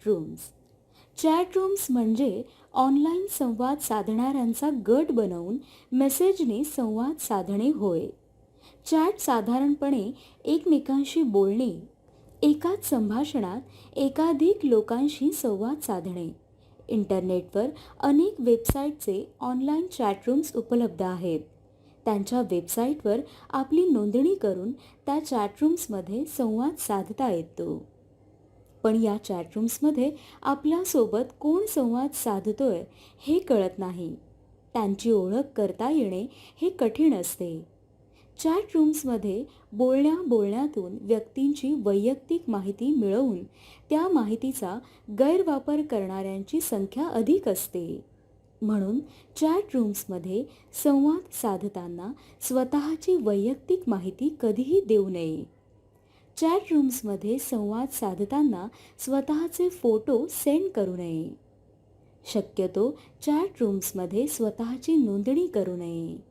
चॅटरूम्स. चॅटरूम्स म्हणजे ऑनलाईन संवाद साधणाऱ्यांचा गट बनवून मेसेजने संवाद साधणे होय. चॅट साधारणपणे एकमेकांशी बोलणे, एकाच संभाषणात एकाधिक लोकांशी संवाद साधणे. इंटरनेटवर अनेक वेबसाईटचे ऑनलाईन चॅटरूम्स उपलब्ध आहेत. त्यांच्या वेबसाईटवर आपली नोंदणी करून त्या चॅटरूम्समध्ये संवाद साधता येतो. पण या चॅटरूम्समध्ये आपल्यासोबत कोण संवाद साधतोय हे कळत नाही. त्यांची ओळख करता येणे हे कठीण असते. चॅटरूम्समध्ये बोलण्यातून व्यक्तींची वैयक्तिक माहिती मिळवून त्या माहितीचा गैरवापर करणाऱ्यांची संख्या अधिक असते. म्हणून चॅटरूम्समध्ये संवाद साधताना स्वतःची वैयक्तिक माहिती कधीही देऊ नये. चॅटरूम्समध्ये संवाद साधताना स्वतःचे फोटो सेंड करू नये. शक्यतो चॅटरूम्समध्ये स्वतःची नोंदणी करू नये.